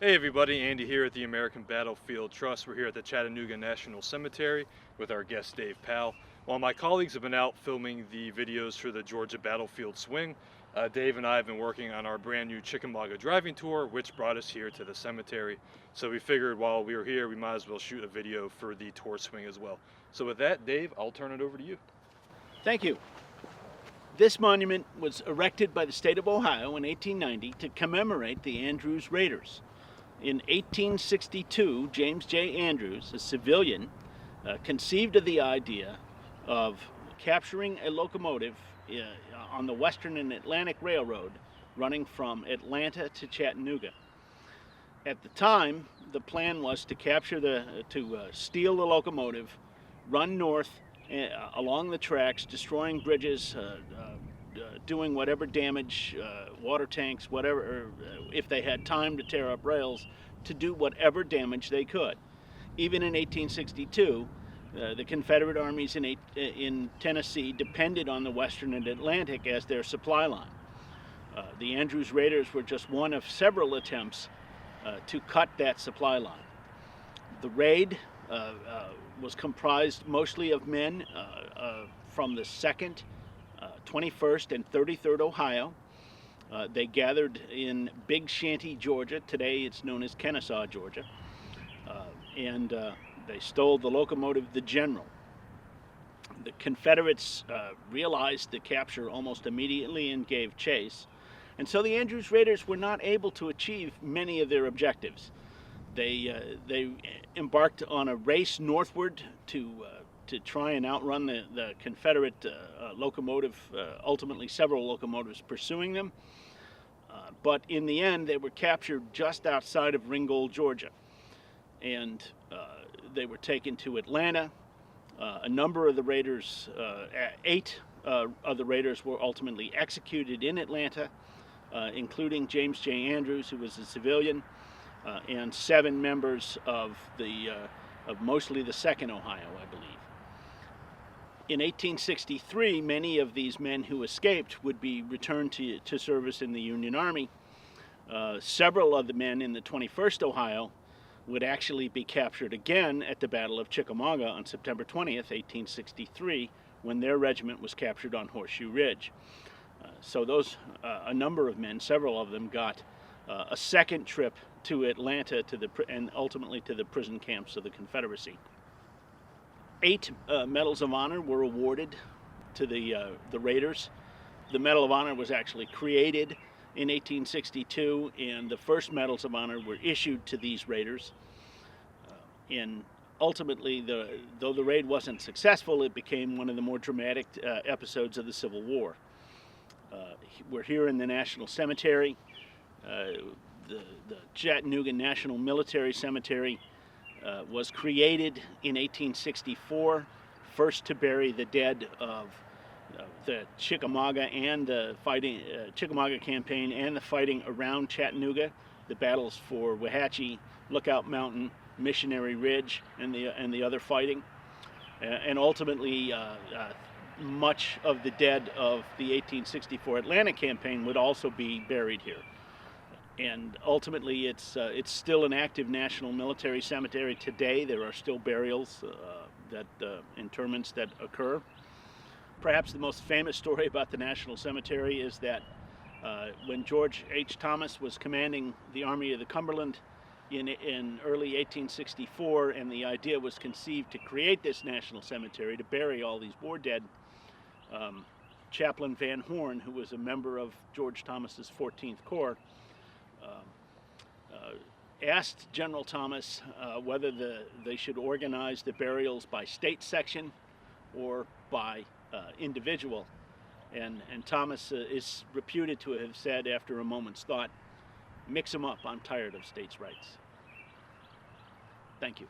Hey everybody, Andy here at the American Battlefield Trust. We're here at the Chattanooga National Cemetery with our guest Dave Powell. While my colleagues have been out filming the videos for the Georgia Battlefield Swing, Dave and I have been working on our brand new Chickamauga driving tour, which brought us here to the cemetery. So we figured while we were here, we might as well shoot a video for the tour swing as well. So with that, Dave, I'll turn it over to you. Thank you. This monument was erected by the state of Ohio in 1890 to commemorate the Andrews Raiders. In 1862, James J. Andrews, a civilian, conceived of the idea of capturing a locomotive on the Western and Atlantic Railroad running from Atlanta to Chattanooga. At the time, the plan was to steal the locomotive, run north along the tracks, destroying bridges, doing whatever damage, water tanks, whatever, if they had time to tear up rails, to do whatever damage they could. Even in 1862, the Confederate armies in Tennessee depended on the Western and Atlantic as their supply line. The Andrews Raiders were just one of several attempts to cut that supply line. The raid was comprised mostly of men from the 2nd, 21st, and 33rd Ohio. They gathered in Big Shanty, Georgia. Today it's known as Kennesaw, Georgia. And they stole the locomotive, the General. The Confederates realized the capture almost immediately and gave chase. And so the Andrews Raiders were not able to achieve many of their objectives. They embarked on a race northward to try and outrun the Confederate locomotive, ultimately several locomotives pursuing them. But in the end, they were captured just outside of Ringgold, Georgia. And they were taken to Atlanta. A number of the raiders, 8 of the raiders were ultimately executed in Atlanta, including James J. Andrews, who was a civilian, and 7 members of mostly the 2nd Ohio, I believe. In 1863, many of these men who escaped would be returned to service in the Union Army. Several of the men in the 21st Ohio would actually be captured again at the Battle of Chickamauga on September 20th, 1863, when their regiment was captured on Horseshoe Ridge. So a number of men, several of them, got a second trip to Atlanta and ultimately to the prison camps of the Confederacy. 8 Medals of Honor were awarded to the Raiders. The Medal of Honor was actually created in 1862, and the first Medals of Honor were issued to these Raiders. And ultimately, though the raid wasn't successful, it became one of the more dramatic episodes of the Civil War. We're here in the National Cemetery. The Chattanooga National Military Cemetery was created in 1864, first to bury the dead of the Chickamauga and the Chickamauga campaign and the fighting around Chattanooga, the battles for Wauhatchie, Lookout Mountain, Missionary Ridge, and the other fighting, and ultimately much of the dead of the 1864 Atlanta campaign would also be buried here. And ultimately, it's still an active national military cemetery today. There are still burials, interments that occur. Perhaps the most famous story about the National Cemetery is that when George H. Thomas was commanding the Army of the Cumberland in early 1864, and the idea was conceived to create this national cemetery to bury all these war dead, Chaplain Van Horn, who was a member of George Thomas's 14th Corps, asked General Thomas whether they should organize the burials by state section or by individual. And Thomas is reputed to have said, after a moment's thought, "Mix them up, I'm tired of states' rights." Thank you.